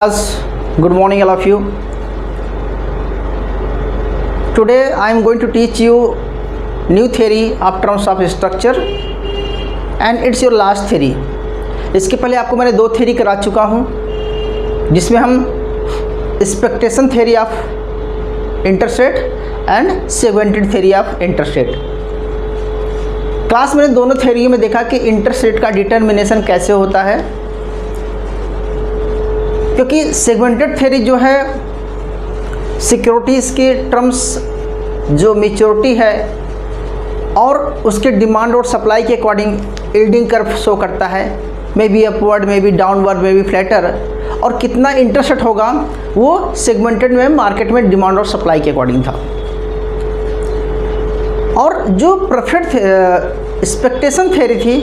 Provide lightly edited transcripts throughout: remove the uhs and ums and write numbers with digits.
Good morning all of you. Today I am going to teach you new theory of terms of structure and it's your last theory. इसके पहले आपको मैंने दो theory करा चुका हूँ जिसमें हम expectation theory of interest rate and segmented theory of interest rate. Class में दोनों थ्योरी में देखा कि इंटरेस्ट रेट का डिटर्मिनेशन कैसे होता है, क्योंकि सेगमेंटेड थ्योरी जो है सिक्योरिटीज़ के टर्म्स जो मैच्योरिटी है और उसके डिमांड और सप्लाई के अकॉर्डिंग यील्डिंग कर्व शो करता है, may be upward, may be downward, may be flatter, और कितना इंटरेस्ट रेट होगा वो सेगमेंटेड में मार्केट में डिमांड और सप्लाई के अकॉर्डिंग था। और जो प्रेफर्ड एक्सपेक्टेशन थ्योरी थी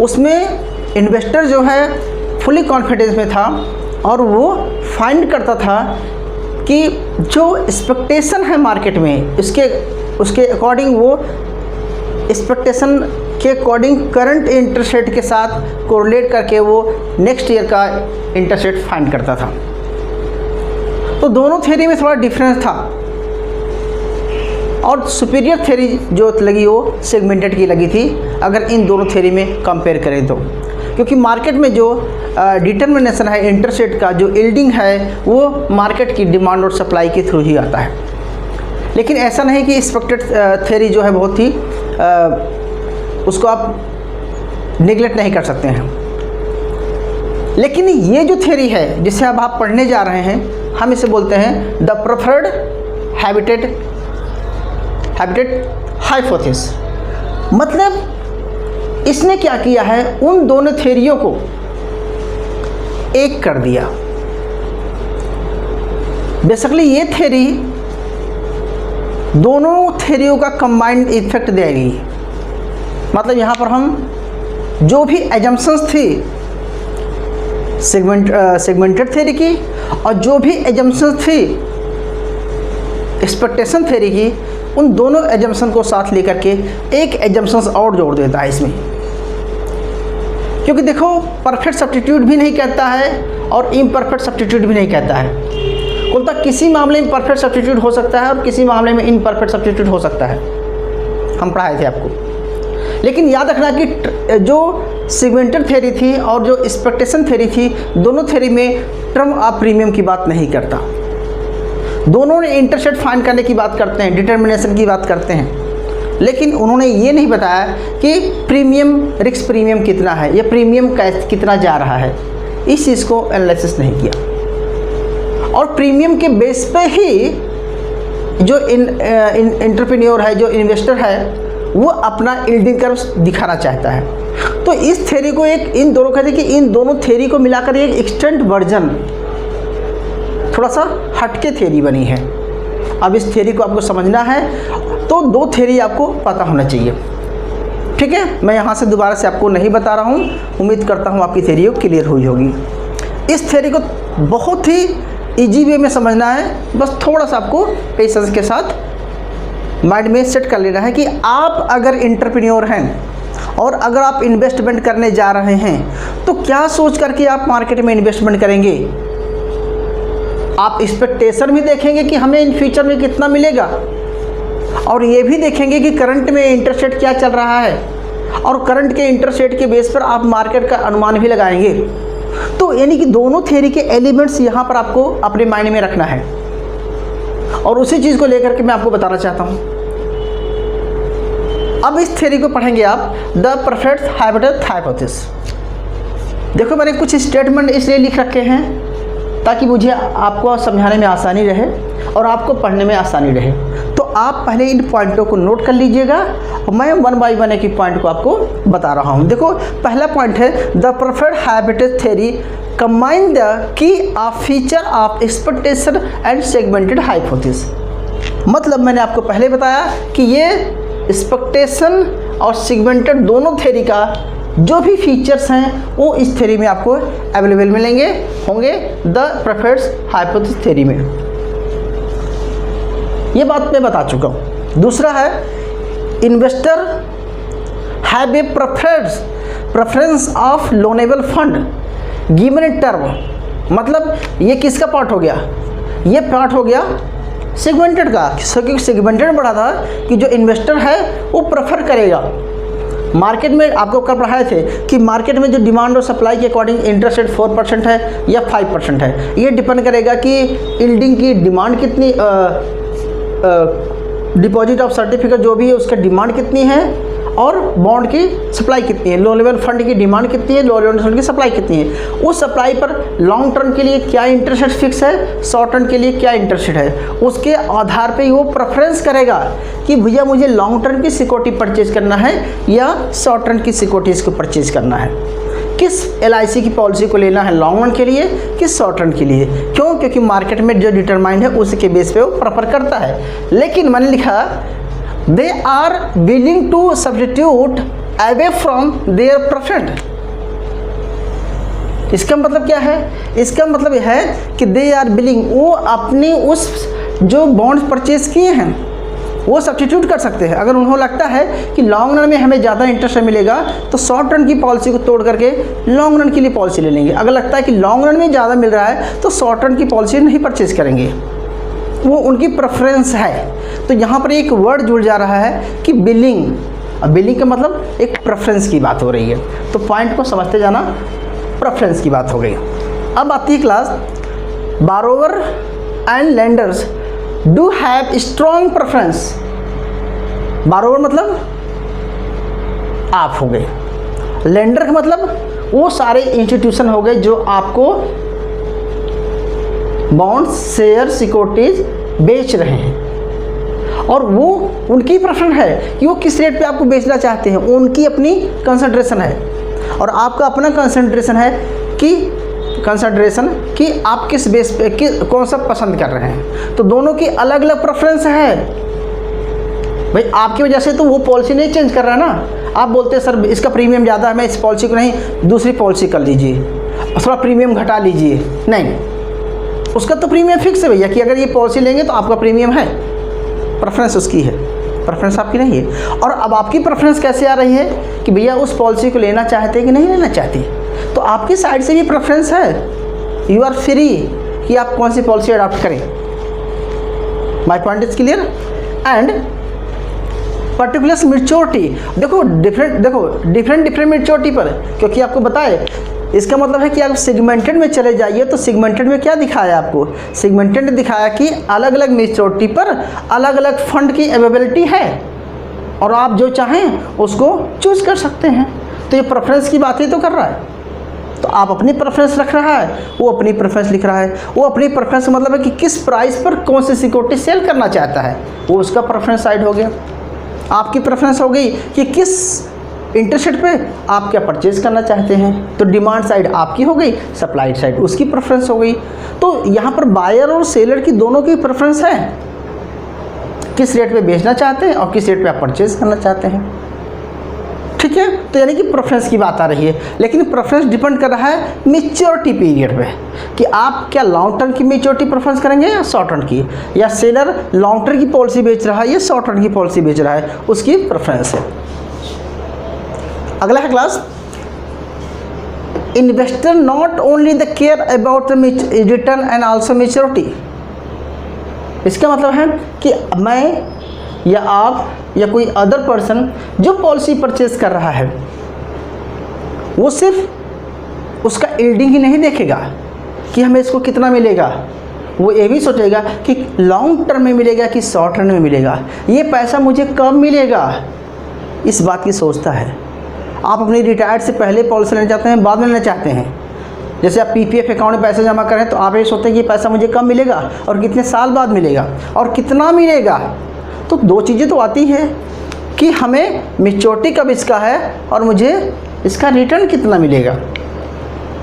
उसमें इन्वेस्टर जो है फुली कॉन्फिडेंस में था और वो फाइंड करता था कि जो एक्सपेक्टेशन है मार्केट में उसके अकॉर्डिंग वो एक्सपेक्टेशन के अकॉर्डिंग करंट इंटरेस्ट रेट के साथ कोरिलेट करके वो नेक्स्ट ईयर का इंटरेस्ट रेट फाइंड करता था। तो दोनों थ्योरी में थोड़ा डिफरेंस था और सुपीरियर थ्योरी जो लगी वो सेगमेंटेड की लगी थी अगर इन दोनों थ्योरी में कंपेयर करें तो, क्योंकि मार्केट में जो डिटर्मिनेशन है इंटरेस्ट रेट का, जो यील्डिंग है वो मार्केट की डिमांड और सप्लाई के थ्रू ही आता है। लेकिन ऐसा नहीं कि एक्सपेक्टेड थ्योरी जो है बहुत ही उसको आप निगलेक्ट नहीं कर सकते हैं। लेकिन ये जो थ्योरी है जिसे अब आप पढ़ने जा रहे हैं हम इसे बोलते हैं द प्रेफर्ड हैबिटेट हाइपोथेसिस। मतलब इसने क्या किया है, उन दोनों थ्योरियों को एक कर दिया। बेसिकली ये थ्योरी दोनों थ्योरियों का कंबाइंड इफेक्ट देगी। मतलब यहाँ पर हम जो भी एजम्पशंस थी सेगमेंटेड थ्योरी की और जो भी एजम्पशंस थी एक्सपेक्टेशन थ्योरी की, उन दोनों एजम्पशन को साथ लेकर के एक एजम्पशंस और जोड़ देता है इसमें। क्योंकि देखो परफेक्ट सब्स्टिट्यूट भी नहीं कहता है और इम्परफेक्ट सब्स्टिट्यूट भी नहीं कहता है। बोलता किसी मामले में परफेक्ट सब्स्टिट्यूट हो सकता है और किसी मामले में इम्परफेक्ट सब्स्टिट्यूट हो सकता है, हम पढ़ाए थे आपको। लेकिन याद रखना कि जो सेगमेंटेड थ्योरी थी और जो एक्सपेक्टेशन थ्योरी थी, दोनों थ्योरी में टर्म ऑफ प्रीमियम की बात नहीं करता। दोनों ने इंटरेस्ट रेट फाइंड करने की बात करते हैं, डिटर्मिनेशन की बात करते हैं, लेकिन उन्होंने ये नहीं बताया कि प्रीमियम रिस्क प्रीमियम कितना है या प्रीमियम कितना जा रहा है। इस चीज़ को एनालिसिस नहीं किया और प्रीमियम के बेस पे ही जो एंटरप्रेन्योर है, जो इन्वेस्टर है, वो अपना यील्डिंग कर्व दिखाना चाहता है। तो इस थ्योरी को इन दोनों कहते हैं कि इन दोनों थ्योरी को मिलाकर एक एक्सटेंड वर्जन, थोड़ा सा हटके थ्योरी बनी है। अब इस थ्योरी को आपको समझना है तो दो थ्योरी आपको पता होना चाहिए, ठीक है। मैं यहाँ से दोबारा से आपको नहीं बता रहा हूँ, उम्मीद करता हूँ आपकी थ्योरी क्लियर हुई होगी। इस थ्योरी को बहुत ही इजी वे में समझना है, बस थोड़ा सा आपको पेशेंस के साथ माइंड में सेट कर लेना है कि आप अगर एंटरप्रेन्योर हैं और अगर आप इन्वेस्टमेंट करने जा रहे हैं तो क्या सोच करके आप मार्केट में इन्वेस्टमेंट करेंगे। आप एक्सपेक्टेशन भी देखेंगे कि हमें इन फ्यूचर में कितना मिलेगा और ये भी देखेंगे कि करंट में इंटरेस्ट रेट क्या चल रहा है और करंट के इंटरेस्ट रेट के बेस पर आप मार्केट का अनुमान भी लगाएंगे। तो यानी कि दोनों थ्योरी के एलिमेंट्स यहाँ पर आपको अपने माइंड में रखना है और उसी चीज़ को लेकर के मैं आपको बताना चाहता हूँ। अब इस थ्योरी को पढ़ेंगे आप द प्रेफर्ड हैबिटेट हाइपोथेसिस। देखो मैंने कुछ स्टेटमेंट इसलिए लिख रखे हैं ताकि मुझे आपको समझाने में आसानी रहे और आपको पढ़ने में आसानी रहे। तो आप पहले इन पॉइंटों को नोट कर लीजिएगा और मैं वन बाय वन एक पॉइंट को आपको बता रहा हूँ। देखो पहला पॉइंट है the preferred habitat theory combine the key of feature of expectation and segmented hypothesis. मतलब मैंने आपको पहले बताया कि ये एक्सपेक्टेशन और सेगमेंटेड दोनों थ्योरी का जो भी फीचर्स हैं वो इस थ्योरी में आपको अवेलेबल मिलेंगे होंगे द प्रेफर्ड हाइपोथेसिस थ्योरी में। ये बात मैं बता चुका हूँ। दूसरा है investor have a preference of loanable fund given a term मतलब ये किसका पार्ट हो गया, ये पार्ट हो गया सेगमेंटेड का, क्योंकि सेगमेंटेड पढ़ा था कि जो इन्वेस्टर है वो प्रेफर करेगा मार्केट में। आपको कल पढ़ाए थे कि मार्केट में जो डिमांड और सप्लाई के अकॉर्डिंग इंटरेस्ट रेट 4% है या 5% है, ये डिपेंड करेगा कि यील्डिंग की डिमांड कितनी, डिपॉजिट ऑफ सर्टिफिकेट जो भी है उसका डिमांड कितनी है और बॉन्ड की सप्लाई कितनी है, लो लेवल फंड की डिमांड कितनी है, लो लेवल फंड की सप्लाई कितनी है। उस सप्लाई पर लॉन्ग टर्म के लिए क्या इंटरेस्ट रेट फिक्स है, शॉर्ट टर्म के लिए क्या इंटरेस्ट रेट है, उसके आधार पे वो प्रेफरेंस करेगा कि भैया मुझे लॉन्ग टर्म की सिक्योरिटी परचेज करना है या शॉर्ट टर्म की सिक्योरिटीज को परचेज करना है, किस LIC की पॉलिसी को लेना है लॉन्ग रन के लिए, किस शॉर्ट रन के लिए। क्यों? क्योंकि मार्केट में जो डिटरमाइंड है उसके बेस पे वो प्रेफर करता है। लेकिन मैंने लिखा they are willing to substitute away from their preference. इसका मतलब क्या है? इसका मतलब यह है कि दे आर विलिंग, वो अपने उस जो बॉन्ड्स परचेज किए हैं वो सब्स्टिट्यूट कर सकते हैं। अगर उन्हें लगता है कि लॉन्ग रन में हमें ज़्यादा इंटरेस्ट मिलेगा तो शॉर्ट रन की पॉलिसी को तोड़ करके लॉन्ग रन के लिए पॉलिसी ले लेंगे। अगर लगता है कि लॉन्ग रन में ज़्यादा मिल रहा है तो शॉर्ट रन की पॉलिसी नहीं परचेज करेंगे, वो उनकी प्रेफरेंस है। तो यहाँ पर एक वर्ड जुड़ जा रहा है कि बिलिंग। अब बिलिंग का मतलब एक प्रेफरेंस की बात हो रही है, तो पॉइंट को समझते जाना, प्रेफरेंस की बात हो गई। अब आती है class बारोवर and lenders do have strong preference. बारोवर मतलब आप हो गए, लेंडर का मतलब वो सारे इंस्टीट्यूशन हो गए जो आपको बॉन्ड्स, शेयर, सिक्योरिटीज बेच रहे हैं, और वो उनकी प्रेफरेंस है कि वो किस रेट पे आपको बेचना चाहते हैं, उनकी अपनी कंसंट्रेशन है और आपका अपना कंसंट्रेशन है कि आप किस बेस पे कौन सा पसंद कर रहे हैं। तो दोनों की अलग अलग प्रेफरेंस है भाई। आपकी वजह से तो वो पॉलिसी नहीं चेंज कर रहा है ना। आप बोलते हैं सर इसका प्रीमियम ज़्यादा है, मैं इस पॉलिसी को नहीं दूसरी पॉलिसी कर लीजिए, थोड़ा प्रीमियम घटा लीजिए। नहीं, उसका तो प्रीमियम फिक्स है भैया कि अगर ये पॉलिसी लेंगे तो आपका प्रीमियम है, प्रेफरेंस उसकी है, प्रेफरेंस आपकी नहीं है। और अब आपकी प्रेफरेंस कैसे आ रही है कि भैया उस पॉलिसी को लेना चाहते हैं कि नहीं लेना चाहते, तो आपकी साइड से भी प्रेफरेंस है। यू आर फ्री कि आप कौन सी पॉलिसी अडॉप्ट करें। My point is clear. And particular maturity, देखो डिफरेंट मैच्योरिटी पर, क्योंकि आपको बताए इसका मतलब है कि आप सेगमेंटेड में चले जाइए तो सेगमेंटेड में क्या दिखाया आपको, सेगमेंटेड ने दिखाया कि अलग अलग मैच्योरिटी पर अलग अलग फंड की अवेलेबिलिटी है और आप जो चाहें उसको चूज कर सकते हैं। तो ये प्रेफरेंस की बात ही तो कर रहा है। तो आप अपनी प्रेफरेंस रख रहा है, वो अपनी प्रेफरेंस लिख रहा है। वो अपनी प्रेफरेंस का मतलब है कि किस प्राइस पर कौन सी सिक्योरिटी सेल करना चाहता है, वो उसका प्रेफरेंस साइड हो गया। आपकी प्रेफरेंस हो गई कि किस इंटरेस्ट रेट पे आप क्या परचेज करना चाहते हैं, तो डिमांड साइड आपकी हो गई, सप्लाई साइड उसकी प्रेफरेंस हो गई। तो यहाँ पर बायर और सेलर की दोनों की प्रेफरेंस है, किस रेट पे बेचना चाहते हैं और किस रेट पे आप परचेज करना चाहते हैं। ठीक है, तो यानी कि प्रेफरेंस की बात आ रही है। लेकिन प्रेफरेंस डिपेंड कर रहा है मैच्योरिटी पीरियड पे कि आप क्या लॉन्ग टर्म की मैच्योरिटी प्रेफरेंस करेंगे या शॉर्ट टर्म की, या सेलर लॉन्ग टर्म की पॉलिसी बेच रहा है या शॉर्ट टर्म की पॉलिसी बेच रहा है, उसकी प्रेफरेंस है। अगला है class investor not only the care about the return and also maturity. इसका मतलब है कि मैं या आप या कोई अदर पर्सन जो पॉलिसी परचेज कर रहा है वो सिर्फ उसका यील्डिंग ही नहीं देखेगा कि हमें इसको कितना मिलेगा, वो ये भी सोचेगा कि लॉन्ग टर्म में मिलेगा कि शॉर्ट टर्म में मिलेगा, ये पैसा मुझे कब मिलेगा, इस बात की सोचता है। आप अपनी रिटायर्ड से पहले पॉलिसी लेना चाहते हैं, बाद में लेना चाहते हैं। जैसे आप PPF अकाउंट में पैसे जमा करें तो आप ये सोचते हैं कि ये पैसा मुझे कब मिलेगा और कितने साल बाद मिलेगा और कितना मिलेगा। तो दो चीज़ें तो आती हैं कि हमें मैच्योरिटी कब इसका है और मुझे इसका रिटर्न कितना मिलेगा।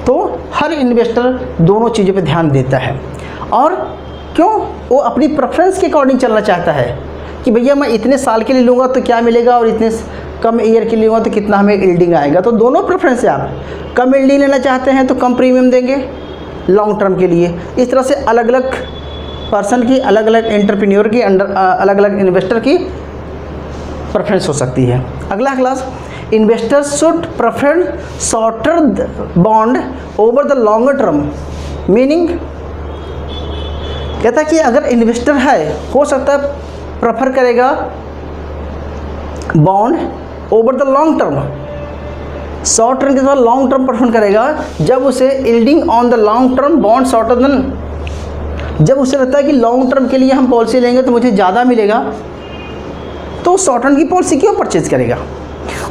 तो हर इन्वेस्टर दोनों चीज़ों पे ध्यान देता है। और क्यों? वो अपनी प्रेफरेंस के अकॉर्डिंग चलना चाहता है कि भैया मैं इतने साल के लिए लूँगा तो क्या मिलेगा और इतने कम ईयर के लिए लूँगा तो कितना हमें यील्डिंग आएगा। तो दोनों प्रेफरेंस है। आप कम यील्डिंग लेना चाहते हैं तो कम प्रीमियम देंगे लॉन्ग टर्म के लिए। इस तरह से अलग अलग पर्सन की, अलग अलग एंटरप्रेन्योर की, अलग अलग इन्वेस्टर की प्रेफरेंस हो सकती है। अगला class investors should prefer shorter bond over the longer term. Meaning कहता है कि अगर इन्वेस्टर है, हो सकता है प्रेफर करेगा bond over the long term, short term के साथ लॉन्ग टर्म प्रेफर करेगा जब उसे yielding on the long term bond shorter than, जब उसे लगता है कि लॉन्ग टर्म के लिए हम पॉलिसी लेंगे तो मुझे ज़्यादा मिलेगा, तो शॉर्ट टर्म की पॉलिसी क्यों परचेज करेगा।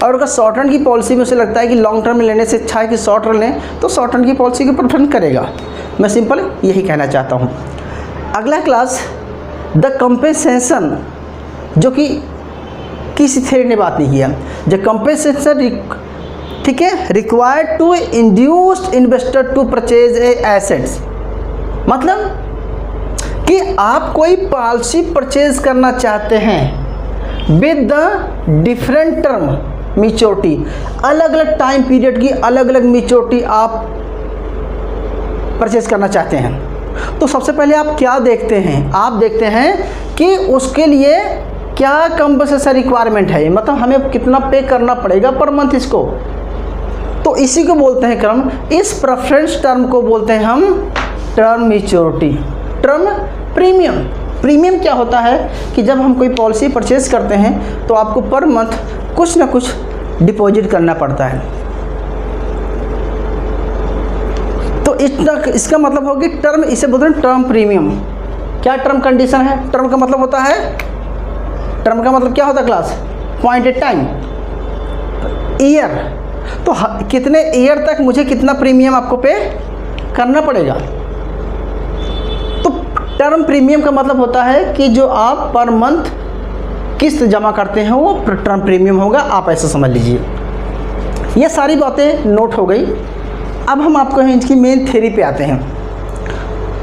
और अगर शॉर्ट टर्म की पॉलिसी में उसे लगता है कि लॉन्ग टर्म में लेने से अच्छा है कि शॉर्ट टर्म लें, तो शॉर्ट टर्म की पॉलिसी को प्रेफर करेगा। मैं सिंपल यही कहना चाहता हूँ। अगला क्लास द कंपेंसेशन, जो कि किसी थ्योरी ने बात नहीं किया। द कंपेंसेशन, ठीक है, required to induce investor to purchase a assets, मतलब कि आप कोई पॉलिसी परचेज करना चाहते हैं with the different term maturity, अलग अलग टाइम पीरियड की अलग अलग मैच्योरिटी आप परचेज करना चाहते हैं, तो सबसे पहले आप क्या देखते हैं, आप देखते हैं कि उसके लिए क्या कंपनसेशन रिक्वायरमेंट है, मतलब हमें कितना पे करना पड़ेगा पर मंथ इसको, तो इसी को बोलते हैं क्रम। इस प्रेफरेंस टर्म को बोलते हैं हम term maturity, term premium. Premium क्या होता है कि जब हम कोई पॉलिसी परचेज करते हैं तो आपको पर मंथ कुछ ना कुछ डिपॉजिट करना पड़ता है, तो इसका मतलब होगी टर्म, इसे बोलते हैं टर्म प्रीमियम। क्या टर्म कंडीशन है, टर्म का मतलब होता है, टर्म का मतलब क्या होता है क्लास, पॉइंटेड टाइम, ईयर, तो कितने ईयर तक मुझे कितना प्रीमियम आपको पे करना पड़ेगा। तो टर्म प्रीमियम का मतलब होता है कि जो आप पर मंथ किस्त जमा करते हैं वो टर्म प्रीमियम होगा, आप ऐसा समझ लीजिए। ये सारी बातें नोट हो गई। अब हम आपको इसकी मेन थ्योरी पे आते हैं।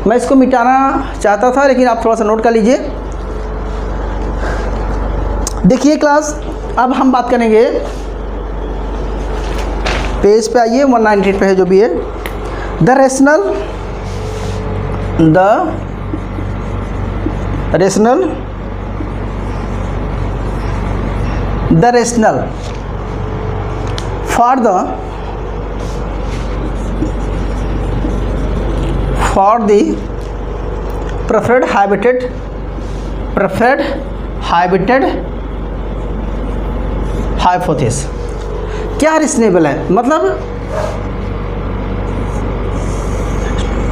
मैं इसको मिटाना चाहता था लेकिन आप थोड़ा सा नोट कर लीजिए। देखिए क्लास, अब हम बात करेंगे, पेज पे आइए, 198 पे है जो भी है, the rational for the preferred habitat hypothesis। क्या रिजनेबल है, मतलब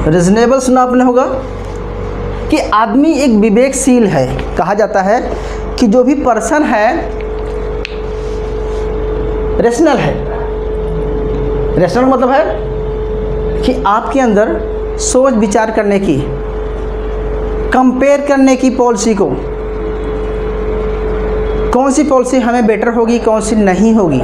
रिजनेबल सुना आपने होगा कि आदमी एक विवेकशील है। कहा जाता है कि जो भी पर्सन है रेशनल है। रेशनल मतलब है कि आपके अंदर सोच विचार करने की, कंपेयर करने की पॉलिसी को, कौन सी पॉलिसी हमें बेटर होगी, कौन सी नहीं होगी।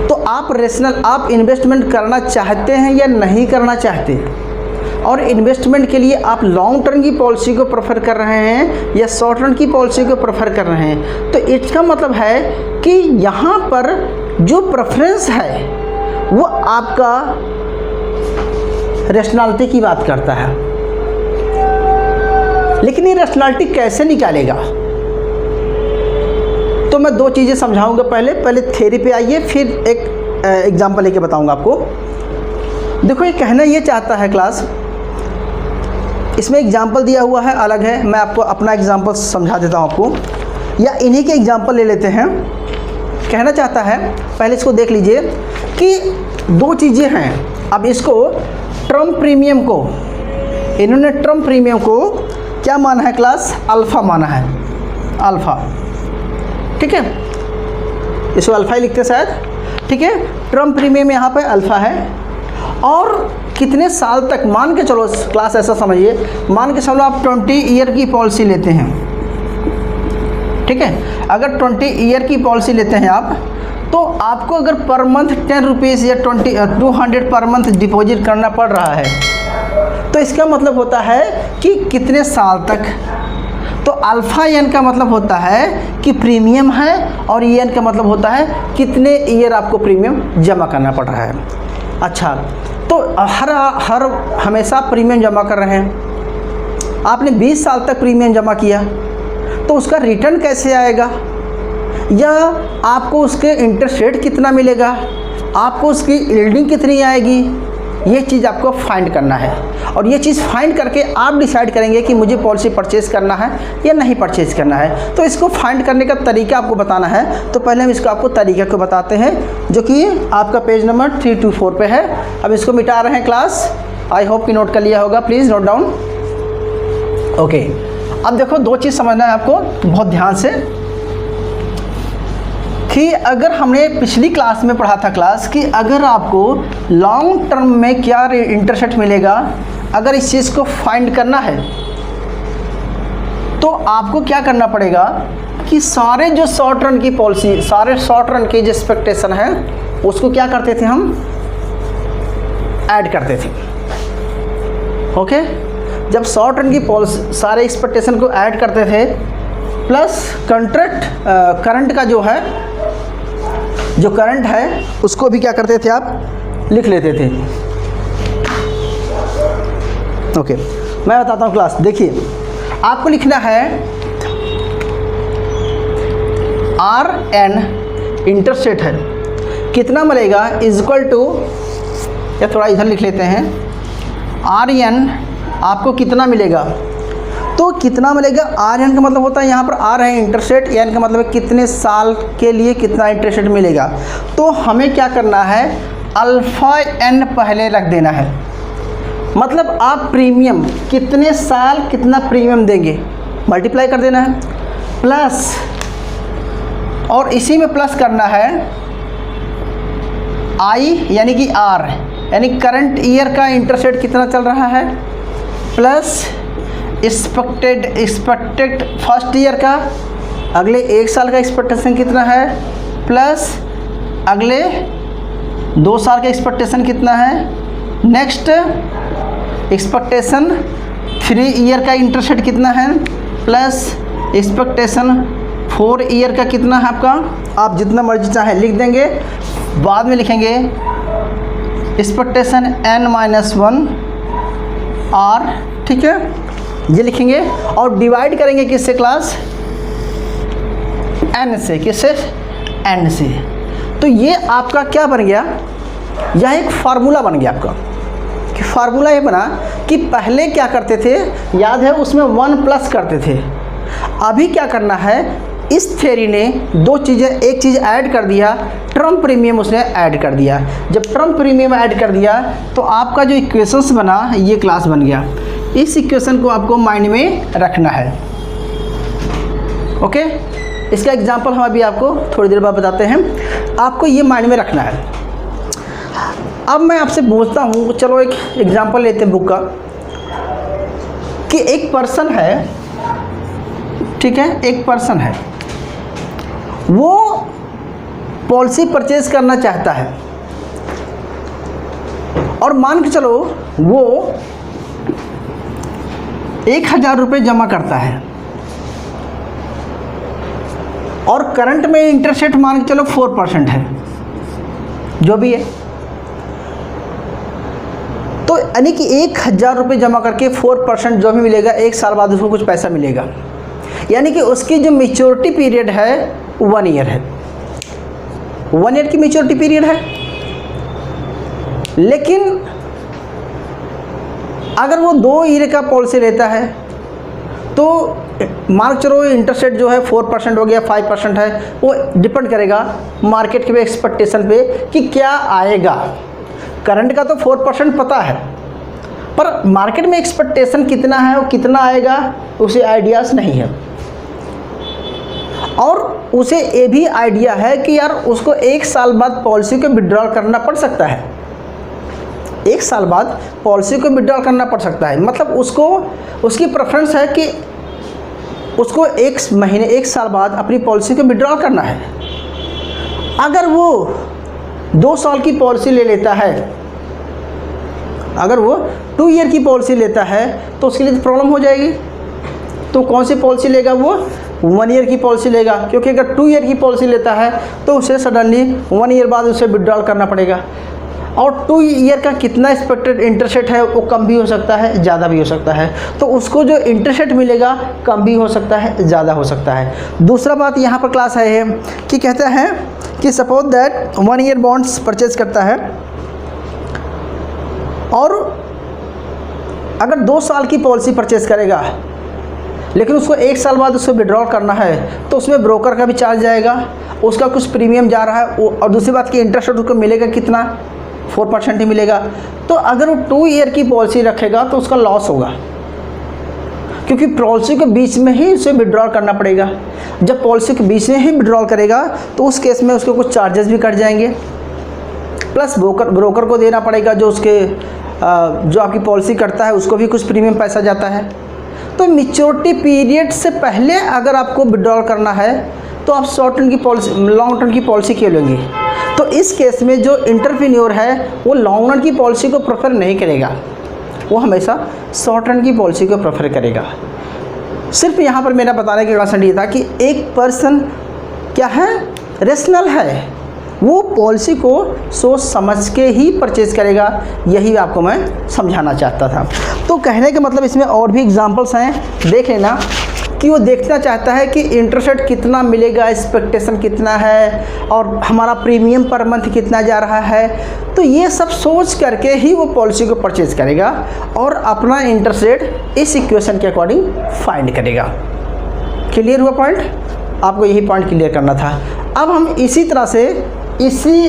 तो आप रेशनल, आप इन्वेस्टमेंट करना चाहते हैं या नहीं करना चाहते, और इन्वेस्टमेंट के लिए आप लॉन्ग टर्म की पॉलिसी को प्रेफर कर रहे हैं या शॉर्ट टर्म की पॉलिसी को प्रेफर कर रहे हैं। तो इसका मतलब है कि यहाँ पर जो प्रेफरेंस है वो आपका रैशनैलिटी की बात करता है। लेकिन ये रैशनैलिटी कैसे निकालेगा, तो मैं दो चीज़ें समझाऊंगा। पहले थ्योरी पे आइए, फिर एक एग्जांपल लेके बताऊंगा आपको। देखो, ये कहना ये चाहता है क्लास, इसमें एग्जांपल दिया हुआ है अलग है, मैं आपको अपना एग्जांपल समझा देता हूँ आपको, या इन्हीं के एग्जांपल ले लेते हैं। कहना चाहता है, पहले इसको देख लीजिए कि दो चीज़ें हैं। अब इसको टर्म प्रीमियम को, इन्होंने टर्म प्रीमियम को क्या माना है क्लास, अल्फ़ा माना है, अल्फ़ा, ठीक है, इसको अल्फ़ा ही लिखते शायद, ठीक है। टर्म प्रीमियम यहाँ पे अल्फ़ा है, और कितने साल तक, मान के चलो क्लास ऐसा समझिए, मान के चलो आप 20 ईयर की पॉलिसी लेते हैं, ठीक है। अगर 20 ईयर की पॉलिसी लेते हैं आप, तो आपको अगर पर मंथ 10 रुपीज़ या 200 पर मंथ डिपॉजिट करना पड़ रहा है, तो इसका मतलब होता है कि कितने साल तक। तो अल्फ़ा एन का मतलब होता है कि प्रीमियम है, और एन का मतलब होता है कितने ईयर आपको प्रीमियम जमा करना पड़ रहा है। अच्छा, तो हर हमेशा प्रीमियम जमा कर रहे हैं, आपने 20 साल तक प्रीमियम जमा किया, तो उसका रिटर्न कैसे आएगा, या आपको उसके इंटरेस्ट रेट कितना मिलेगा, आपको उसकी यील्डिंग कितनी आएगी, ये चीज़ आपको फाइंड करना है, और ये चीज़ फाइंड करके आप डिसाइड करेंगे कि मुझे पॉलिसी परचेज़ करना है या नहीं परचेज़ करना है। तो इसको फाइंड करने का तरीका आपको बताना है। तो पहले हम इसको आपको तरीके को बताते हैं, जो कि आपका पेज नंबर 324 पे है। अब इसको मिटा रहे हैं क्लास, आई होप कि नोट कर लिया होगा, प्लीज़ नोट डाउन। ओके, अब देखो दो चीज़ समझना है आपको बहुत ध्यान से, कि अगर हमने पिछली क्लास में पढ़ा था क्लास कि अगर आपको लॉन्ग टर्म में क्या इंटरेस्ट मिलेगा, अगर इस चीज़ को फाइंड करना है तो आपको क्या करना पड़ेगा कि सारे जो शॉर्ट रन की पॉलिसी, सारे शॉर्ट रन की जो एक्सपेक्टेशन है उसको क्या करते थे हम, ऐड करते थे। ओके, जब शॉर्ट रन की पॉलिसी सारे एक्सपेक्टेशन को ऐड करते थे प्लस करंट का जो करंट है उसको भी क्या करते थे आप लिख लेते थे। ओके, मैं बताता हूँ क्लास। देखिए आपको लिखना है RN इंटरेस्ट रेट है कितना मिलेगा इज इक्वल टू, या थोड़ा इधर लिख लेते हैं, RN आपको कितना मिलेगा। तो कितना मिलेगा, RN का मतलब होता है यहाँ पर R है इंटरेस्ट रेट, N का मतलब है कितने साल के लिए कितना इंटरेस्ट रेट मिलेगा। तो हमें क्या करना है, अल्फ़ा N पहले रख देना है। मतलब आप प्रीमियम कितने साल कितना प्रीमियम देंगे मल्टीप्लाई कर देना है, प्लस और इसी में प्लस करना है I यानी कि R यानी करंट ईयर का इंटरेस्ट रेट कितना चल रहा है, प्लस एक्सपेक्टेड फर्स्ट ईयर का, अगले एक साल का एक्सपेक्टेशन कितना है, प्लस अगले 2 साल का एक्सपेक्टेशन कितना है, नेक्स्ट एक्सपेक्टेशन 3 ईयर का इंटरेस्ट रेट कितना है, प्लस एक्सपेक्टेशन 4 ईयर का कितना है आपका। आप जितना मर्जी चाहे लिख देंगे, बाद में लिखेंगे एक्सपेक्टेशन N-1 R, ठीक है, ये लिखेंगे और डिवाइड करेंगे किससे क्लास, N से, किससे, N से। तो ये आपका क्या बन गया, यह एक फार्मूला बन गया आपका। कि फार्मूला ये बना कि पहले क्या करते थे, याद है उसमें 1 प्लस करते थे, अभी क्या करना है, इस थ्योरी ने दो चीज़ें, एक चीज़ ऐड कर दिया, टर्म प्रीमियम उसने ऐड कर दिया। जब टर्म प्रीमियम ऐड कर दिया तो आपका जो इक्वेशंस बना ये क्लास बन गया। इस इक्वेशन को आपको माइंड में रखना है। ओके, इसका एग्जांपल हम अभी आपको थोड़ी देर बाद बताते हैं, आपको ये माइंड में रखना है। अब मैं आपसे पूछता हूँ, चलो एक एग्जांपल लेते हैं बुक का, कि एक पर्सन है, ठीक है, एक पर्सन है, वो पॉलिसी परचेज करना चाहता है और मान के चलो वो 1000 रुपये जमा करता है और करंट में इंटरेस्ट रेट मान के चलो 4% है, जो भी है। तो यानी कि 1000 रुपये जमा करके 4% जो भी मिलेगा, 1 साल बाद उसको कुछ पैसा मिलेगा, यानी कि उसकी जो मैच्योरिटी पीरियड है 1 ईयर है, 1 ईयर की मैच्योरिटी पीरियड है। लेकिन अगर वो 2 ईयर का पॉलिसी लेता है तो मान चलो इंटरेस्ट रेट जो है 4% हो गया, 5% है, वो डिपेंड करेगा मार्केट के एक्सपेक्टेशन पे कि क्या आएगा। करंट का तो 4% पता है, पर मार्केट में एक्सपेक्टेशन कितना है और कितना आएगा उसे आइडियाज़ नहीं है। और उसे ये भी आइडिया है कि यार उसको 1 साल बाद पॉलिसी को विड्रॉल करना पड़ सकता है, 1 साल बाद पॉलिसी को विड्रॉल करना पड़ सकता है। मतलब उसको, उसकी प्रेफरेंस है कि उसको 1 महीने 1 साल बाद अपनी पॉलिसी को विड्रॉल करना है। अगर वो 2 साल की पॉलिसी ले लेता है, अगर वो 2 ईयर की पॉलिसी लेता है तो उसके लिए तो प्रॉब्लम हो जाएगी। तो कौन सी पॉलिसी लेगा, वो 1 ईयर की पॉलिसी लेगा, क्योंकि अगर 2 ईयर की पॉलिसी लेता है तो उसे सडनली 1 ईयर बाद उसे विड्रॉल करना पड़ेगा। और 2 ईयर का कितना एक्सपेक्टेड इंटरेस्ट रेट है, वो कम भी हो सकता है, ज़्यादा भी हो सकता है। तो उसको जो इंटरेस्ट रेट मिलेगा कम भी हो सकता है, ज़्यादा हो सकता है। दूसरा बात यहाँ पर क्लास है कि कहता है कि suppose that 1 year bonds purchase करता है और अगर 2 साल की पॉलिसी परचेज़ करेगा लेकिन उसको 1 साल बाद उसको विड्रॉल करना है तो उसमें ब्रोकर का भी चार्ज जाएगा, उसका कुछ प्रीमियम जा रहा है, और दूसरी बात कि इंटरेस्ट उसको मिलेगा कितना, 4% ही मिलेगा। तो अगर वो 2 ईयर की पॉलिसी रखेगा तो उसका लॉस होगा, क्योंकि पॉलिसी के बीच में ही उसे विड्रॉल करना पड़ेगा। जब पॉलिसी के बीच में ही विड्रॉल करेगा तो उस केस में उसके कुछ चार्जेस भी कट जाएंगे, प्लस ब्रोकर को देना पड़ेगा, जो उसके जो आपकी पॉलिसी करता है उसको भी कुछ प्रीमियम पैसा जाता है। तो मैच्योरिटी पीरियड से पहले अगर आपको विड्रॉल करना है तो आप शॉर्ट टर्म की पॉलिसी, लॉन्ग टर्म की पॉलिसी क्यों लेंगे? तो इस केस में जो एंटरप्रेन्योर है वो लॉन्ग रन की पॉलिसी को प्रेफर नहीं करेगा, वो हमेशा शॉर्ट रन की पॉलिसी को प्रेफर करेगा। सिर्फ यहाँ पर मेरा बताने का कंसर्न ये था कि एक पर्सन क्या है, रेशनल है, वो पॉलिसी को सोच समझ के ही परचेज करेगा, यही आपको मैं समझाना चाहता था। तो कहने का मतलब इसमें और भी एग्जांपल्स हैं, देख लेना कि वो देखना चाहता है कि इंटरेस्ट रेट कितना मिलेगा, एक्सपेक्टेशन कितना है, और हमारा प्रीमियम पर मंथ कितना जा रहा है। तो ये सब सोच करके ही वो पॉलिसी को परचेज करेगा और अपना इंटरेस्ट रेट इस इक्वेशन के अकॉर्डिंग फाइंड करेगा। क्लियर हुआ पॉइंट? आपको यही पॉइंट क्लियर करना था। अब हम इसी तरह से इसी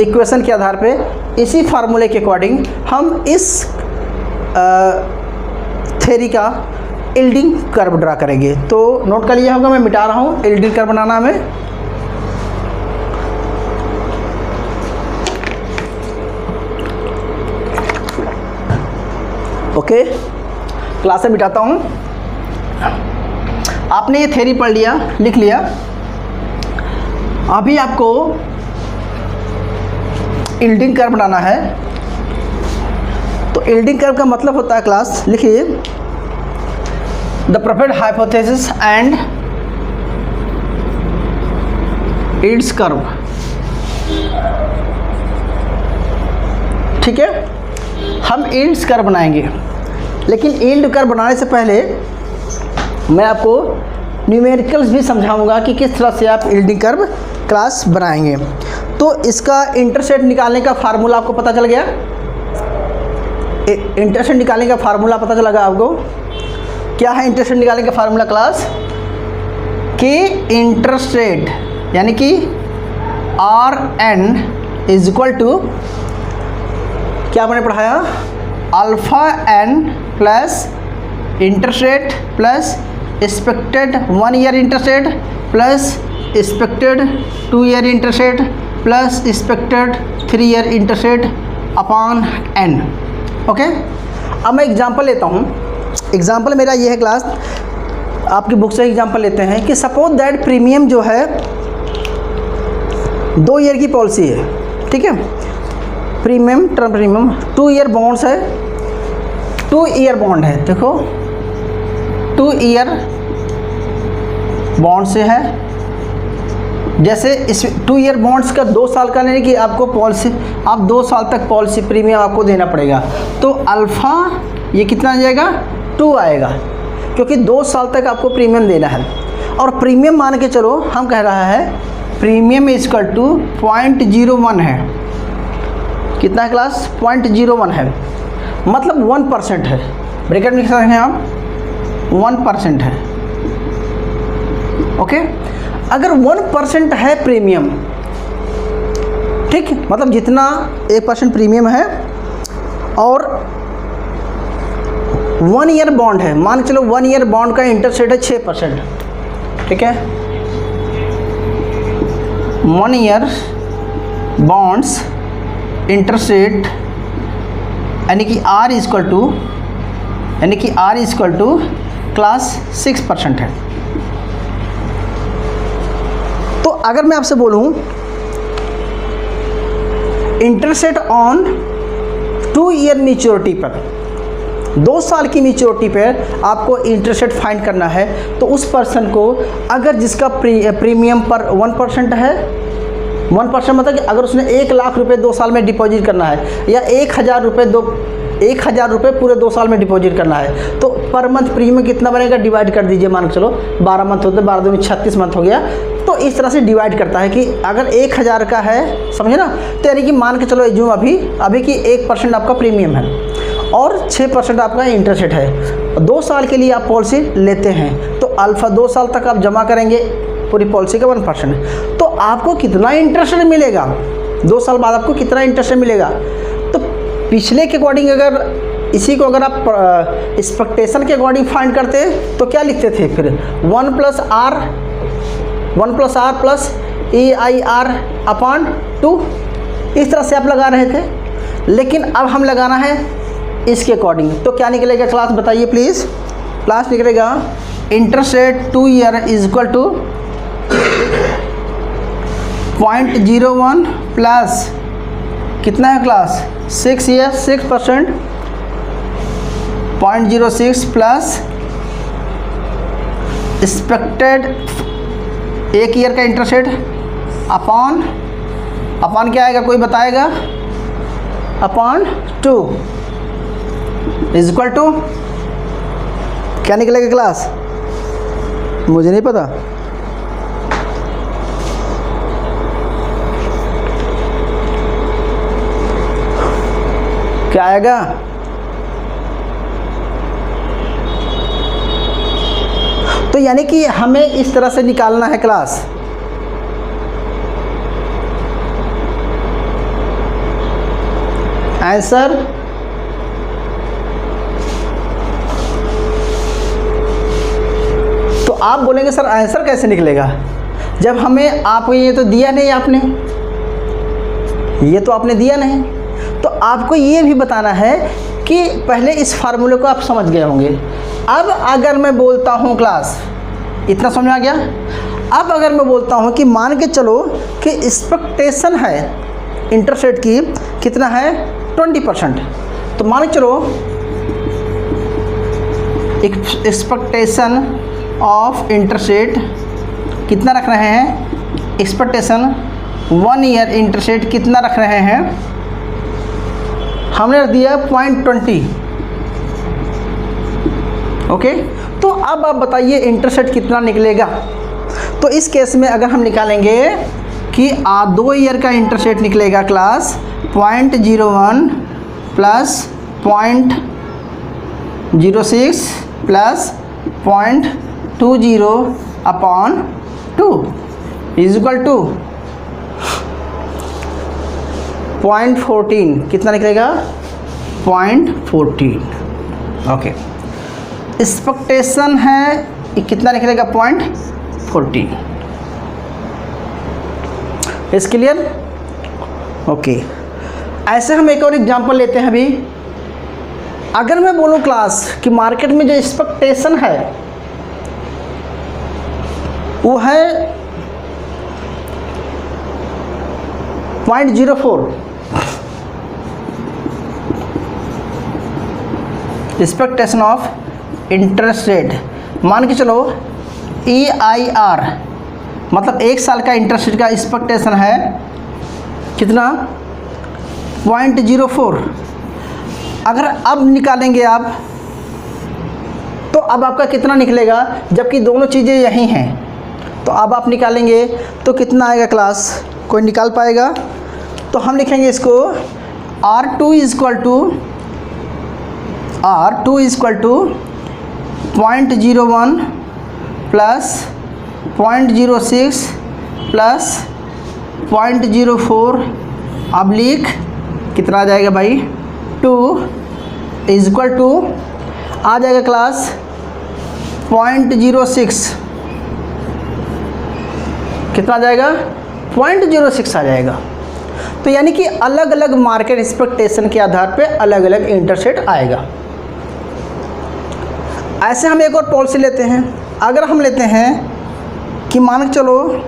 इक्वेशन के आधार पे, इसी फार्मूले के अकॉर्डिंग हम इस थ्योरी का यील्डिंग कर्व ड्रा करेंगे। तो नोट कर लिया होगा, मैं मिटा रहा हूँ यील्डिंग कर्व बनाना हमें। ओके, क्लास से मिटाता हूँ। आपने ये थ्योरी पढ़ लिया, लिख लिया। अभी आपको यील्डिंग कर्व बनाना है। तो यील्डिंग कर्व का मतलब होता है, क्लास लिखिए, the profit hypothesis and yields curve. ठीक है, हम यील्ड्स कर्व बनाएंगे, लेकिन यील्ड कर्व बनाने से पहले मैं आपको न्यूमेरिकल्स भी समझाऊंगा कि किस तरह से आप यील्डिंग कर्व क्लास बनाएंगे। तो इसका इंटरेस्ट रेट निकालने का फार्मूला आपको पता चल गया, इंटरेस्ट रेट निकालने का फार्मूला पता चला आपको। क्या है इंटरेस्ट रेट निकालने का फार्मूला क्लास? कि इंटरेस्ट रेट यानी कि RN इज इक्वल टू, क्या आपने पढ़ाया, alpha n plus interest rate plus expected 1 year interest rate plus expected 2 year interest rate plus expected 3 year interest rate upon n। Okay, अब मैं example लेता हूँ। एग्जांपल मेरा ये है क्लास, आपकी बुक से एग्जांपल लेते हैं कि सपोज दैट प्रीमियम जो है 2 ईयर की पॉलिसी है। ठीक है, premium, term premium 2 year bonds है, 2 ईयर बॉन्ड है। देखो 2 ईयर बॉन्ड से है, जैसे इस 2 ईयर बॉन्ड्स का 2 साल का नहीं कि आपको पॉलिसी, आप 2 साल तक पॉलिसी प्रीमियम आपको देना पड़ेगा। तो अल्फ़ा ये कितना आ जाएगा, 2 आएगा, क्योंकि 2 साल तक आपको प्रीमियम देना है। और प्रीमियम मान के चलो, हम कह रहा है प्रीमियम इक्वल टू 0.01 है। कितना है क्लास? 0.01 है, मतलब 1% है। ब्रैकेट में लिख सकते हैं आप, 1% है। ओके, अगर 1% है प्रीमियम, ठीक, मतलब जितना 1% प्रीमियम है और 1 ईयर बॉन्ड है, मान के चलो 1 ईयर बॉन्ड का इंटरेस्ट रेट है 6%। ठीक है, 1 ईयर बॉन्ड्स इंटरेस्ट रेट यानी कि R इक्वल टू क्लास 6% है। तो अगर मैं आपसे बोलूं interest rate on 2 year maturity पर, 2 साल की मैच्योरिटी पर आपको इंटरेस्ट रेट फाइंड करना है, तो उस पर्सन को अगर जिसका प्रीमियम पर 1% है, 1% मतलब कि अगर उसने 1 लाख रुपए 2 साल में डिपॉजिट करना है, या 1,000 रुपये पूरे 2 साल में डिपॉजिट करना है, तो पर मंथ प्रीमियम कितना बनेगा, डिवाइड कर दीजिए। मान के चलो 12 मंथ होते, 12 दूनी 36 मंथ हो गया। तो तो इस तरह से डिवाइड करता है कि अगर 1000 का है, समझे ना, तो यानी कि मान के चलो जो अभी कि 1% आपका प्रीमियम है और 6% आपका इंटरेस्ट रेट है। 2 साल के लिए आप पॉलिसी लेते हैं तो अल्फ़ा 2 साल तक आप जमा करेंगे, पूरी पॉलिसी का 1%, तो आपको कितना इंटरेस्ट रेट मिलेगा, 2 साल बाद आपको कितना इंटरेस्ट रेट मिलेगा। तो पिछले के अकॉर्डिंग अगर इसी को अगर आप एक्सपेक्टेशन के अकॉर्डिंग फाइंड करते तो क्या लिखते थे फिर 1 + r प्लस EIR अपॉन 2, इस तरह से आप लगा रहे थे। लेकिन अब हम लगाना है इसके अकॉर्डिंग, तो क्या निकलेगा क्लास बताइए प्लीज़। क्लास निकलेगा interest rate 2 year is equal to 0.01 plus कितना है class 6 year 6%, 0.06 plus expected 1 year का इंटरेस्ट रेट अपॉन क्या आएगा, कोई बताएगा, अपॉन 2 इज इक्वल टू क्या निकलेगा क्लास, मुझे नहीं पता। क्या आएगा, तो यानी कि हमें इस तरह से निकालना है क्लास। आंसर तो आप बोलेंगे सर आंसर कैसे निकलेगा, जब हमें आपको ये तो दिया नहीं, आपने ये तो आपने दिया नहीं, तो आपको ये भी बताना है कि पहले इस फार्मूले को आप समझ गए होंगे। अब अगर मैं बोलता हूँ क्लास, इतना समझ आ गया। अब अगर मैं बोलता हूँ कि मान के चलो कि एक्सपेक्टेशन है इंटरेस्ट रेट की कितना है 20%, तो मान के चलो एक्सपेक्टेशन ऑफ इंटरेस्ट रेट कितना रख रहे हैं, एक्सपेक्टेशन 1 ईयर इंटरेस्ट रेट कितना रख रहे हैं, हमने रख दिया 0.20। ओके, तो अब आप बताइए इंटरेस्ट रेट कितना निकलेगा। तो इस केस में अगर हम निकालेंगे कि 2 ईयर का इंटरेस्ट रेट निकलेगा class 0.01 plus 0.06 plus 0.20 upon 2 is equal to 0.14, कितना निकलेगा 0.14। ओके, एक्सपेक्टेशन है कितना निकलेगा 0.14। इस क्लियर। ओके, ऐसे हम एक और एग्जांपल लेते हैं। अभी अगर मैं बोलूं क्लास कि मार्केट में जो एक्सपेक्टेशन है वो है 0.04, एक्सपेक्टेशन ऑफ इंटरेस्ट रेट, मान के चलो EIR मतलब 1 साल का इंटरेस्ट रेट का एक्सपेक्टेशन है कितना 0.04। अगर अब निकालेंगे आप तो अब आपका कितना निकलेगा, जबकि दोनों चीज़ें यही हैं। तो अब आप निकालेंगे तो कितना आएगा क्लास, कोई निकाल पाएगा। तो हम लिखेंगे इसको R2 is equal to 0.01 plus 0.06 plus 0.04 oblique कितना आ जाएगा भाई 2 इज इक्वल टू आ जाएगा क्लास 0.06, कितना आ जाएगा 0.06 आ जाएगा। तो यानी कि अलग अलग मार्केट एक्सपेक्टेशन के आधार पे अलग अलग इंटरेस्ट रेट आएगा। ऐसे हम एक और पॉलिसी लेते हैं। अगर हम लेते हैं कि मान के चलो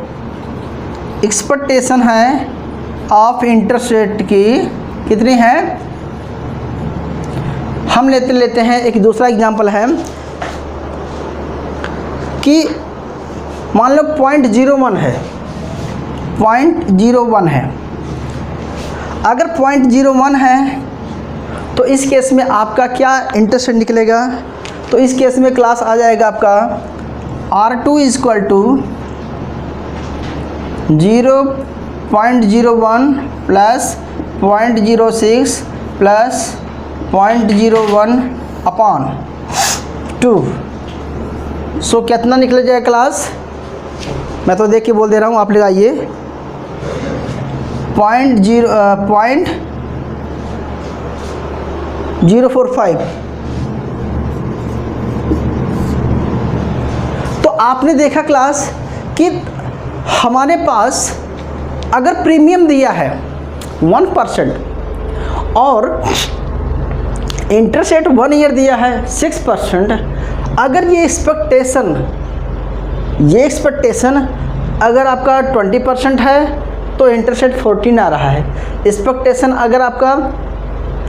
एक्सपेक्टेशन है ऑफ इंटरेस्ट रेट की कितनी है, हम लेते हैं एक दूसरा एग्जांपल है कि मान लो 0.01 है, 0.01 है। अगर 0.01 है तो इस केस में आपका क्या इंटरेस्ट रेट निकलेगा, तो इस केस में क्लास आ जाएगा आपका R2 is equal to 0.01 plus 0.06 plus 0.01 upon 2। So कितना निकल जाएगा क्लास? मैं तो देख के बोल दे रहा हूँ, आप लगाइए 0.045। तो आपने देखा क्लास कि हमारे पास अगर प्रीमियम दिया है 1% और इंटरेस्ट रेट 1 ईयर दिया है 6%, अगर ये एक्सपेक्टेशन अगर आपका 20% है तो इंटरेस्ट रेट 14 आ रहा है। एक्सपेक्टेशन अगर आपका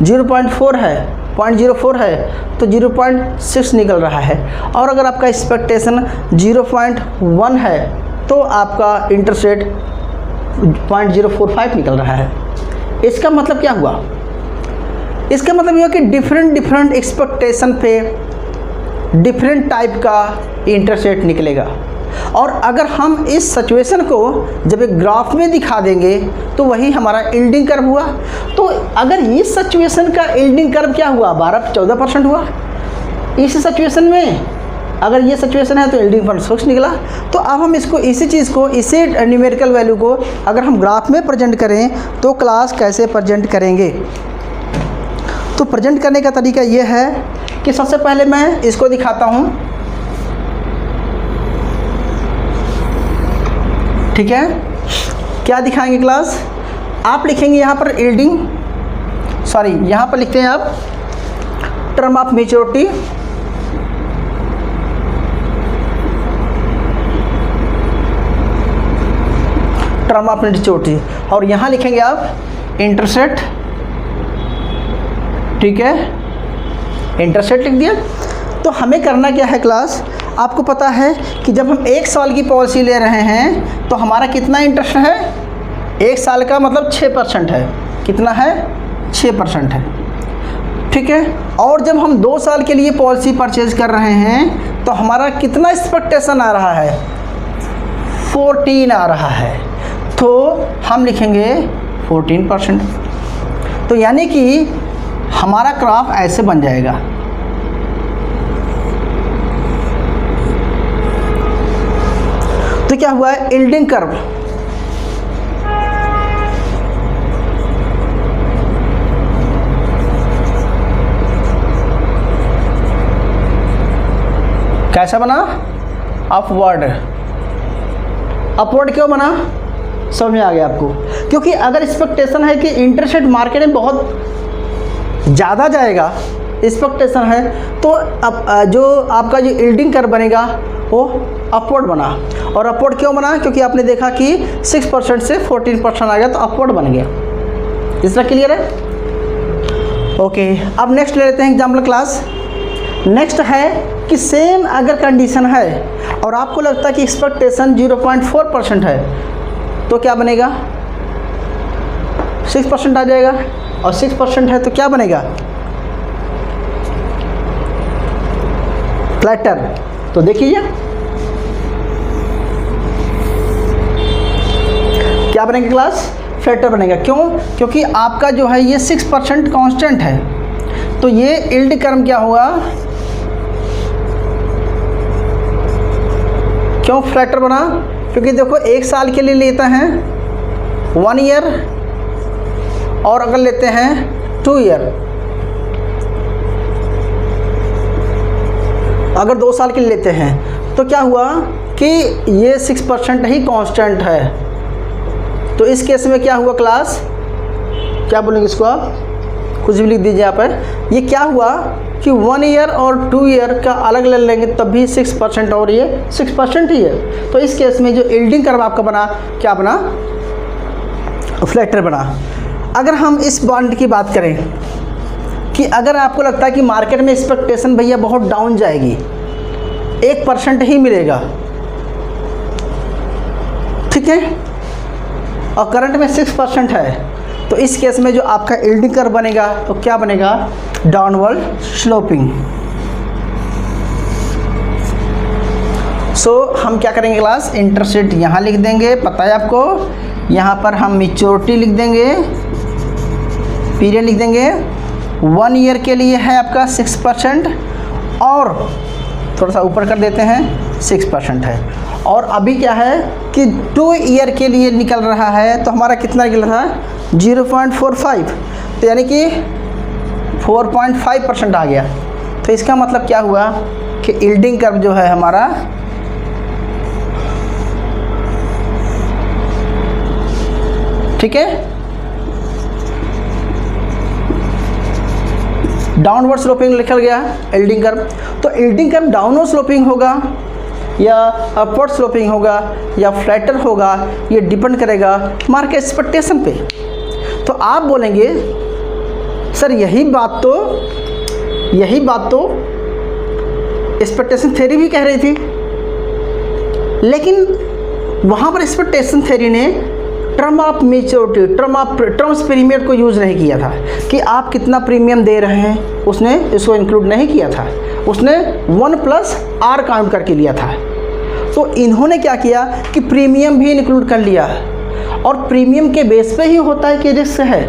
0.4 है 0.04 है तो 0.6 निकल रहा है, और अगर आपका एक्सपेक्टेशन 0.1 है तो आपका इंटरेस्ट रेट 0.045 निकल रहा है। इसका मतलब क्या हुआ? इसका मतलब ये हुआ कि डिफरेंट एक्सपेक्टेशन पे डिफरेंट टाइप का इंटरेस्ट रेट निकलेगा। और अगर हम इस सिचुएशन को जब एक ग्राफ में दिखा देंगे तो वही हमारा यील्डिंग कर्व हुआ। तो अगर इस सिचुएशन का यील्डिंग कर्व क्या हुआ? 12-14% हुआ। इस सिचुएशन में अगर ये सिचुएशन है तो यील्डिंग फंड 6 निकला। तो अब हम इसको इसी चीज़ को, इसी न्यूमेरिकल वैल्यू को अगर हम ग्राफ में प्रेजेंट करें तो क्लास कैसे प्रेजेंट करेंगे? तो प्रेजेंट करने का तरीका ये है कि सबसे पहले मैं इसको दिखाता हूँ, ठीक है? क्या दिखाएंगे क्लास? आप लिखेंगे यहाँ पर यील्डिंग, सॉरी यहाँ पर लिखते हैं आप term of maturity, term of maturity, और यहाँ लिखेंगे आप इंटरेस्ट रेट, ठीक है? इंटरेस्ट रेट लिख दिया। तो हमें करना क्या है क्लास? आपको पता है कि जब हम 1 साल की पॉलिसी ले रहे हैं तो हमारा कितना इंटरेस्ट है? 1 साल का मतलब 6% है। कितना है? 6% है, ठीक है? और जब हम 2 साल के लिए पॉलिसी परचेज कर रहे हैं तो हमारा कितना एक्सपेक्टेशन आ रहा है? 14 आ रहा है। तो हम लिखेंगे 14%। तो यानी कि हमारा ग्राफ ऐसे बन जाएगा। तो क्या हुआ है? यील्डिंग कर्व कैसा बना? अपवर्ड। अपवर्ड क्यों बना? समझ में आ गया आपको? क्योंकि अगर एक्सपेक्टेशन है कि इंटरेस्ट रेट मार्केट में बहुत ज़्यादा जाएगा, एक्सपेक्टेशन है, तो अब जो आपका जो यील्डिंग कर्व बनेगा वो अपवर्ड बना। और अपवर्ड क्यों बना? क्योंकि आपने देखा कि 6% से 14% आ गया तो अपवर्ड बन गया। इसका क्लियर है? ओके, अब नेक्स्ट ले लेते हैं एग्जाम्पल क्लास। नेक्स्ट है कि सेम अगर कंडीशन है और आपको लगता है कि एक्सपेक्टेशन 0.4% है तो क्या बनेगा? 6% आ जाएगा, और 6% है तो क्या बनेगा? फ्लैटर। तो देखिए क्या बनेगा क्लास? फ्लैटर बनेगा। क्यों? क्योंकि आपका जो है ये 6% कांस्टेंट है, तो ये यील्ड कर्व क्या होगा? क्यों फ्लैटर बना? क्योंकि देखो 1 साल के लिए लेते हैं 1 ईयर, और अगर लेते हैं 2 ईयर, अगर 2 साल के लिए लेते हैं तो क्या हुआ कि ये 6% ही कांस्टेंट है। तो इस केस में क्या हुआ क्लास? क्या बोलेंगे इसको आप? कुछ भी लिख दीजिए यहाँ पर। ये क्या हुआ कि 1 ईयर और 2 ईयर का अलग ले लेंगे तब भी 6%, और ये 6% ही है। तो इस केस में जो यील्डिंग कर्व आपका बना, क्या बना? फ्लैटर बना। अगर हम इस बॉन्ड की बात करें कि अगर आपको लगता है कि मार्केट में एक्सपेक्टेशन भैया बहुत डाउन जाएगी, 1% ही मिलेगा, ठीक है, और करंट में 6% है, तो इस केस में जो आपका यील्डिंग कर्व बनेगा तो क्या बनेगा? Downward sloping. सो हम क्या करेंगे क्लास, इंटरेस्ट रेट यहाँ लिख देंगे, पता है आपको। यहाँ पर हम मैच्योरिटी लिख देंगे, पीरियड लिख देंगे। 1 ईयर के लिए है आपका 6% और थोड़ा सा ऊपर कर देते हैं 6% है। और अभी क्या है कि 2 ईयर के लिए निकल रहा है, तो हमारा कितना निकल रहा है 0.45, तो यानी कि 4.5% आ गया। तो इसका मतलब क्या हुआ कि यील्डिंग कर्व जो है हमारा ठीक है डाउनवर्ड स्लोपिंग लिखा गया यील्डिंग कर्व। तो यील्डिंग कर्व डाउनवर्ड स्लोपिंग होगा या अपवर्ड स्लोपिंग होगा या फ्लैटर होगा, ये डिपेंड करेगा मार्केट एक्सपेक्टेशन पे। तो आप बोलेंगे सर यही बात तो एक्सपेक्टेशन थ्योरी भी कह रही थी, लेकिन वहाँ पर एक्सपेक्टेशन थ्योरी ने term of maturity, terms premium को यूज़ नहीं किया था कि आप कितना प्रीमियम दे रहे हैं, उसने इसको इंक्लूड नहीं किया था, उसने 1+R काउंट करके लिया था। तो इन्होंने क्या किया कि प्रीमियम भी इंक्लूड कर लिया, और प्रीमियम के बेस पे ही होता है कि रिस्क है।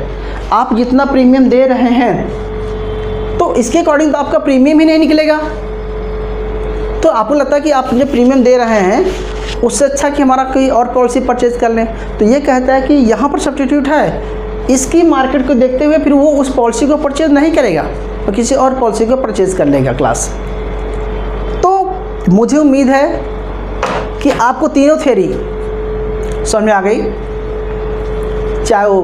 आप जितना प्रीमियम दे रहे हैं तो इसके अकॉर्डिंग तो आपका प्रीमियम ही नहीं निकलेगा। तो आपको लगता है कि आप जो प्रीमियम दे रहे हैं उससे अच्छा कि हमारा कोई और पॉलिसी परचेज कर लें, तो ये कहता है कि यहाँ पर सब्स्टिट्यूट है, इसकी मार्केट को देखते हुए फिर वो उस पॉलिसी को परचेज नहीं करेगा, तो किसी और पॉलिसी को परचेज कर लेगा क्लास। तो मुझे उम्मीद है कि आपको तीनों थ्योरी समझ में आ गई, चाहे वो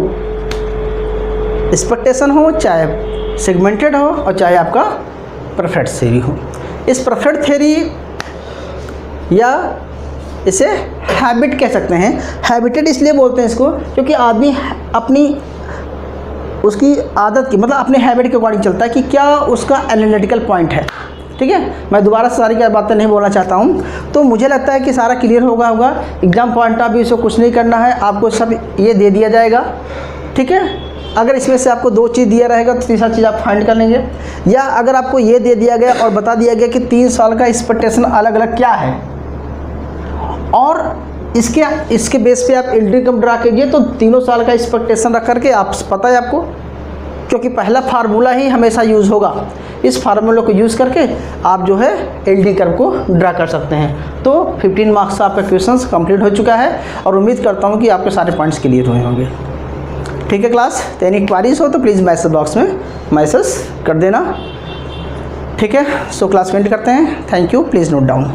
एक्सपेक्टेशन हो, चाहे सेगमेंटेड हो, और चाहे आपका प्रेफर्ड थ्योरी हो। इस प्रेफर्ड थ्योरी या इसे हैबिट कह सकते हैं। हैबिटेड इसलिए बोलते हैं इसको क्योंकि आदमी अपनी उसकी आदत की मतलब अपने हैबिट के अकॉर्डिंग चलता है कि क्या उसका एनालिटिकल पॉइंट है। ठीक है, मैं दोबारा सारी बातें नहीं बोलना चाहता हूँ। तो मुझे लगता है कि सारा क्लियर होगा एग्जाम पॉइंट ऑफ व्यू से कुछ नहीं करना है, आपको सब ये दे दिया जाएगा। ठीक है, अगर इसमें से आपको 2 चीज़ दिया रहेगा तो तीसरा चीज़ आप फाइंड कर लेंगे, या अगर आपको ये दे दिया गया और बता दिया गया कि 3 साल का एक्सपेक्टेशन अलग अलग क्या है और इसके बेस पे आप यील्डिंग कर्व ड्रा कीजिए, तो तीनों साल का एक्सपेक्टेशन रख करके आप पता है आपको, क्योंकि पहला फार्मूला ही हमेशा यूज़ होगा। इस फार्मूला को यूज़ करके आप जो है यील्डिंग कर्व को ड्रा कर सकते हैं। तो 15 मार्क्स का आपका क्वेश्चंस कंप्लीट हो चुका है और उम्मीद करता हूँ कि आपके सारे पॉइंट्स क्लियर हुए होंगे। ठीक है क्लास, तो एनी क्वारीज हो तो प्लीज़ मैसेज बॉक्स में मैसेज कर देना। ठीक है, सो क्लास एंड करते हैं। Thank you, please note down.